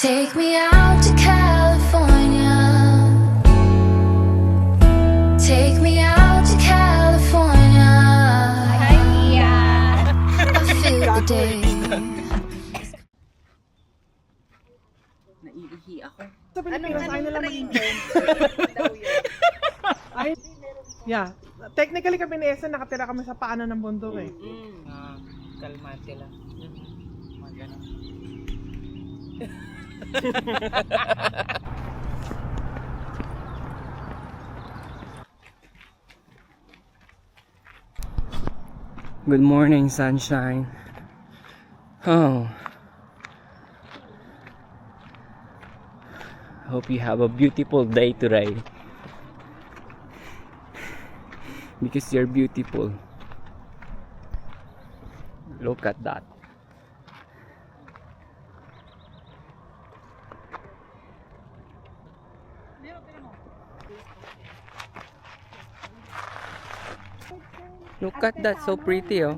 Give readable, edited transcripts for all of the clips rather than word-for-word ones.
Take me out to California. Take me out to California. I feel the day. Naiihi ako. Sa Pilipinas, ayaw nila maging Ay, yeah. Technically kami ni Esen, nakatira kami sa paanan ng bundok eh. Kalmante lang. Magano. Good morning, sunshine. Oh. Hope you have a beautiful day today. Because you're beautiful. Look at that. Look at that, so pretty oh.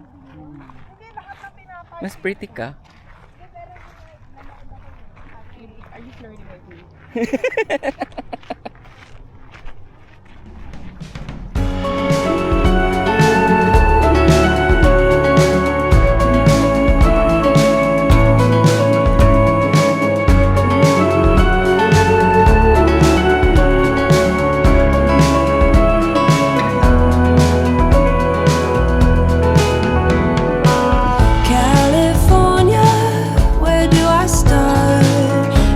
Mas pretty ka. Are you flirting with me? California, where do I start?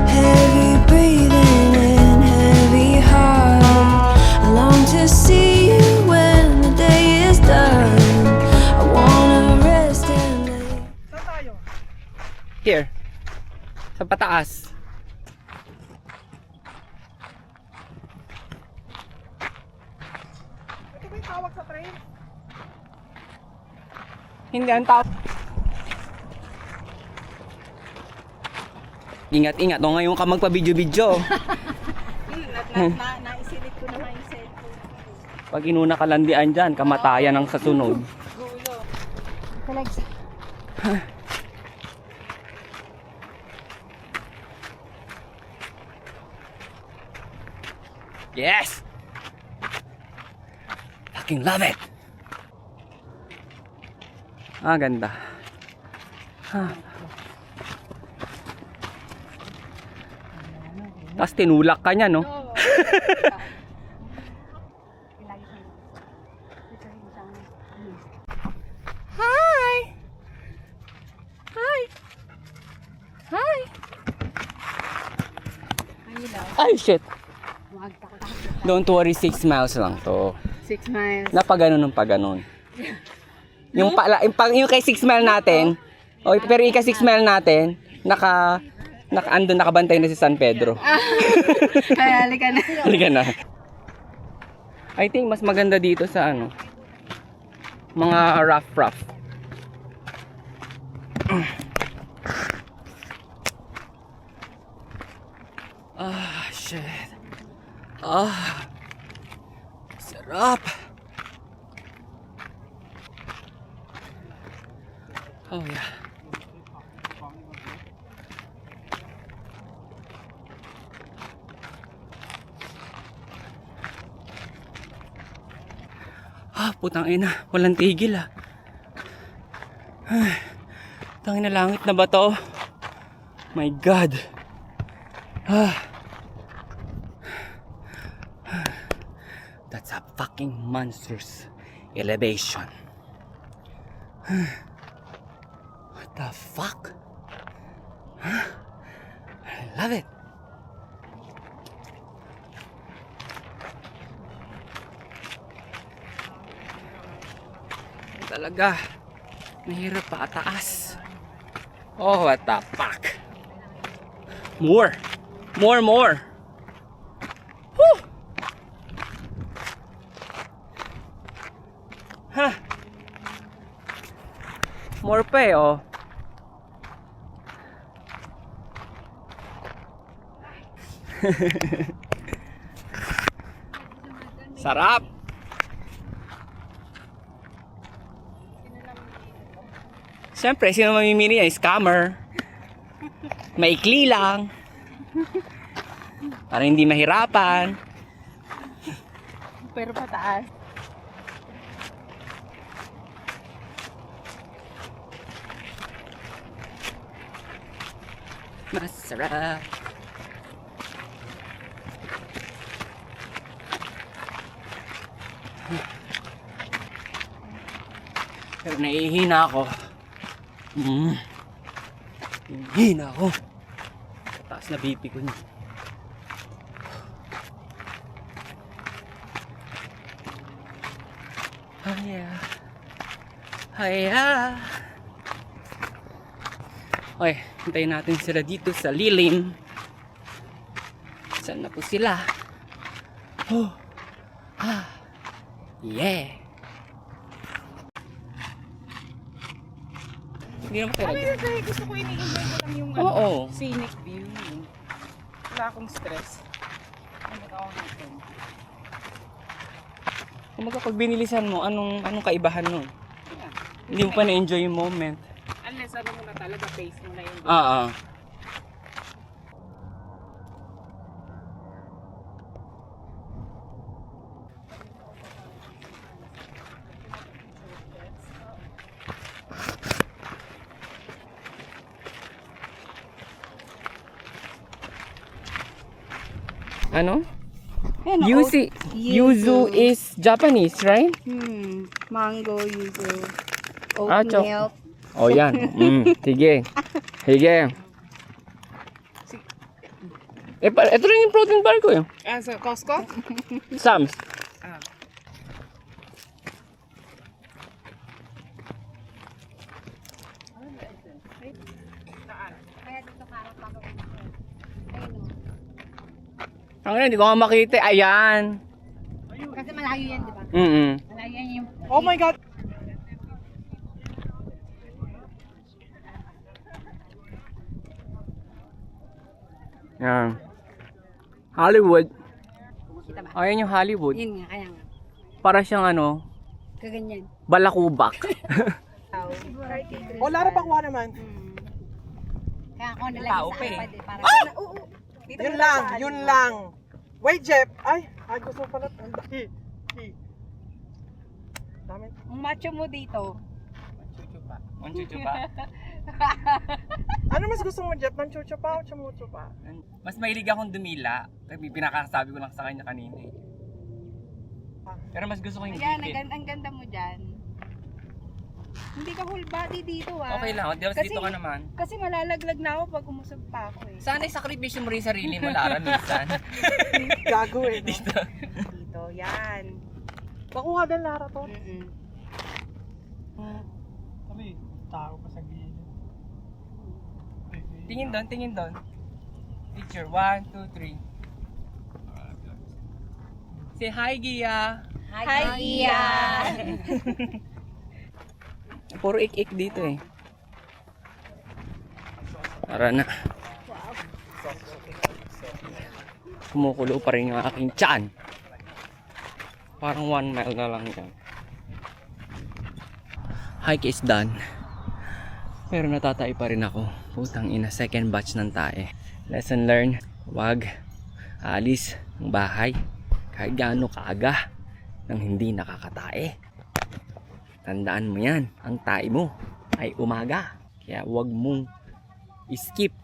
Heavy breathing and heavy heart. I long to see you when the day is done. I wanna rest and lay. Saan tayo? Here. Sa pataas. Ito ba yung tawag sa train? Hindi ang tao. Ingat-ingat. O ngayon ka magpa-video-video. Naisilip ko naman yung cellphone. Pag inuna ka landian dyan, kamatayan ang sasunod. Yes! Fucking love it! Ah, ganda. Tapos tinulak ka niya, no? Hi! Hi! Hi! Ay, shit! Don't worry, 6 miles lang to. 6 miles. Napaganon ng paganon. Yung pala, yung kay 6 mile natin, pero yung kay 6 mile natin, andun nakabantay na si San Pedro. Kaya halika na. Halika na. I think mas maganda dito sa ano, mga rough. Ah, shit. Ah. Sarap. Oh yeah. Ah, putang ina, walang tigil ah. Ay, tangina, langit na ba to? My God. Ah. That's a fucking monstrous elevation. What the fuck? Huh? I love it. Talaga, mahirap pa ataas. Oh, what the fuck? More. Whew. Huh. More pa eh, oh. Sarap. Siyempre, sino mamimili yan? Scammer. Maikli lang. Para hindi mahirapan. Pero pataas. Masarap. Pero nahihina ako. Nahihina ako. Taas na BP ko niya. Haya. Haya. Okay, hintayin natin sila dito sa lilim. Saan na po sila? Oh. Ah. Yeah. Hindi naman talaga. Kasi gusto ko ini-enjoy ko lang yung Oo. scenic view. Wala akong stress. Ano ako natin? Kumaga pag binilisan mo, anong kaibahan nun? Yeah. Hindi mo pa na-enjoy yung moment. Unless ano mo na talaga, face mo na yung Oo. Ano? Yuzu is Japanese, right? Mango, yuzu, oat Ah, chok. milk. Oh, yan. Sige. Sige. Ito rin yung protein bar ko eh. sa Costco? Sam's. Ah. Ang hindi ko nga makita. Ayan. Kasi malayo yan, di ba? Malayo yan yung... Oh my God! Yan. Hollywood. Kita ba? Ayan yung Hollywood. Yun nga, kaya nga. Para siyang ano, Kaganyan. balakubak. O, Lara, pakuha naman. Kaya ako Tao nalagay pa sa eh. iPad eh. Para Yun lang, yun lang. Wait, Jeff. Ay, gusto ko pala. Dami. Ang macho mo dito. Manchuchu pa. Ano mas gusto mo, Jeff? Manchucho pa o chamucho pa? Mas mahilig akong dumila. Pinakasabi ko lang sa kanya kanina eh. Pero mas gusto ko yung Ayan, gigit. ang ganda mo dyan. Hindi ka whole body dito ah. Okay lang, di ba Kasi- dito ka naman? Kasi malalaglag na ako pag umusog pa ako eh. Sana isakripisyo mo rin sarili mo, Lara, minsan. Gago eh. No? Dito. Dito, yan. Pakuha din, Lara, to. Tao pa sa gilid. Tingin doon. Picture, 1, 2, 3. Say hi, Gia. Hi, Gia! Puro ik-ik dito eh. Tara na. Kumukulo pa rin yung aking tiyan. Parang 1 mile na lang yan. Hike is done. Pero natatay pa rin ako. Putang ina, second batch ng tae. Lesson learned, wag aalis ng bahay kahit gaano kaaga nang hindi nakakatae. Tandaan mo yan, ang tae mo ay umaga. Kaya wag mong skip.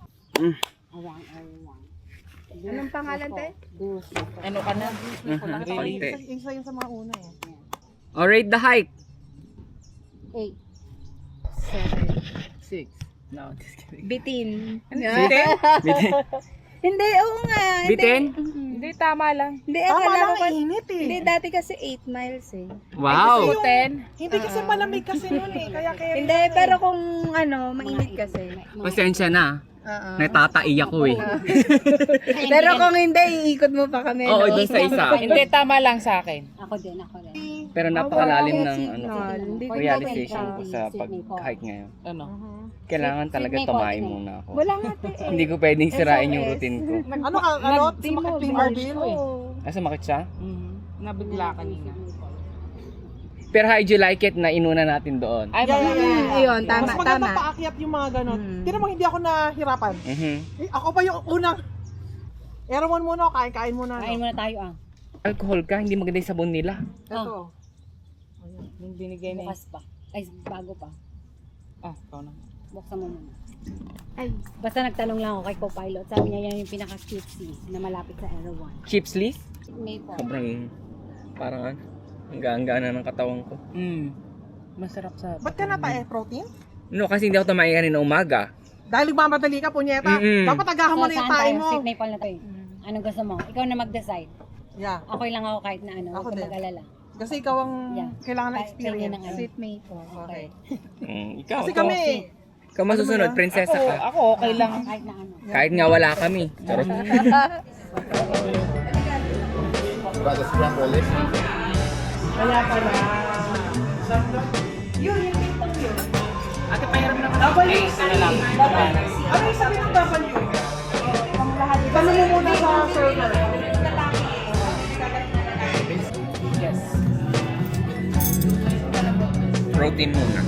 Anong pangalan te? Ano ka na? Konti. Isa yun sa mga una eh. Alright, the hike. 8. 6. No, just kidding. Bitin. Bitin? Hindi, oo nga. Hindi. Bitin? Hindi, tama lang. Hindi, Tama akala lang, ko init eh. Hindi, dati kasi 8 miles eh. Wow! Kasi yung- 10. Hindi kasi malamig kasi nun eh. Kaya Hindi, pero kung ano, mainit kasi. Pasensya na. Oo. Natatai ako eh. Pero kung hindi, iikot mo pa kami. Oo, no? dun sa isa. Hindi, tama lang sa akin. Ako din. Pero napakalalim ng Signal. ano, Hindi ko realization ko pwede. sa pag-hike ngayon. Ano? Kailangan talaga tumayo muna ako. Wala nga te. Hindi ko pwedeng sirain yung routine ko. Ano ka, ano? Sumakit yung ordeal eh. Asa makit siya? Nabigla kanina. Pero how do you like it na inuna natin doon? Ay, Yeah, mga yeah, yeah. Ayun, tama, Mas maganda tama. paakyat yung mga ganon. Tira mo, hindi ako nahirapan. Mhm. Eh, ako pa yung unang Erawan muna, kain muna. Kain muna tayo ah. Alcohol ka, hindi maganda yung sabon nila. Ito. Yung binigay na Bukas pa. Ay, bago pa. ikaw na. Buksan mo muna. Ay, basta nagtanong lang ako kay co-pilot. Sabi niya yan yung pinaka-cutesy na malapit sa Erawan. Chips Lee? Maple. Sobrang, parang, ang gaan-gaan na ng katawan ko. Masarap sa... Ba't ka na tayo? Protein? No, kasi hindi ako tumain kanina umaga. Dahil nagmamadali ka, punyeta. Mm-mm. Dapat agahan mo na yung tayo mo. Sweet maple na to eh. Anong gusto mo? Ikaw na mag-decide. Yeah. Okay lang ako kahit na ano. Ako Huwag din. ka mag-alala. Kasi ikaw ang Yeah. kailangan ng Tingin experience. ng ano. Sweet maple. Okay. Ikaw, Kasi ikaw. kami, Ikaw masusunod, Ano ba yan? prinsesa ka. Ako okay lang. Kahit na ano. Kahit nga wala kami. Charot. About the scrambled eggs. kaya pala. Ate, pahiram naman. W. Ito na lang. Ano yung sabi ng W? Tanong mo muna sa server. Yes. Protein muna.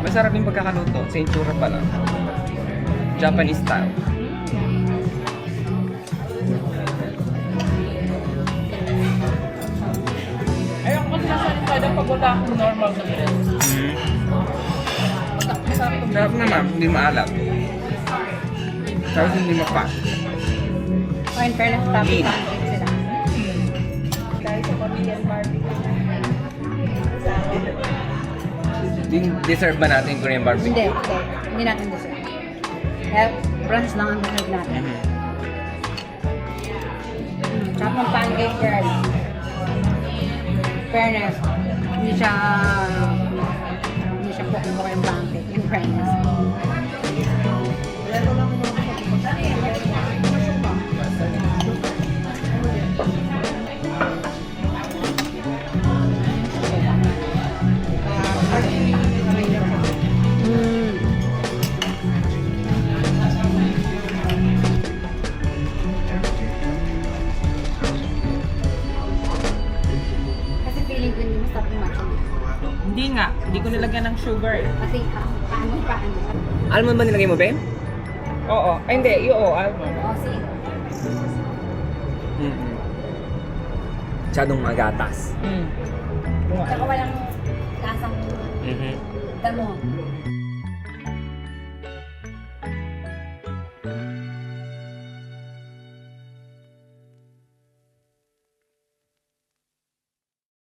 Masarap yung pagkakaluto. Sa itsura pa lang. Japanese style. Ayoko kasi nasalita pag wala akong normal na bread. Sarap naman, hindi maalat. Tapos hindi ma-fat. Oh, in fairness, topic Meat. pancake sila. Dahil sa Korean barbecue. Deserve ba natin yung Korean barbecue? Hindi, hindi. Hindi natin deserve. Brunch lang ang deserve natin. Sarap ng pancake girl. Fairness, hindi siya po yung pancake. In fairness. Kasi feeling ko hindi masarap yung matcha. Hindi nga. Hindi ko nilagyan ng sugar eh. Kasi paano. Almond ba nilagay mo, Ben? Oo. Ay hindi. Oo. Almond. O, sige. Masyadong magatas. Tsaka walang lasang damo.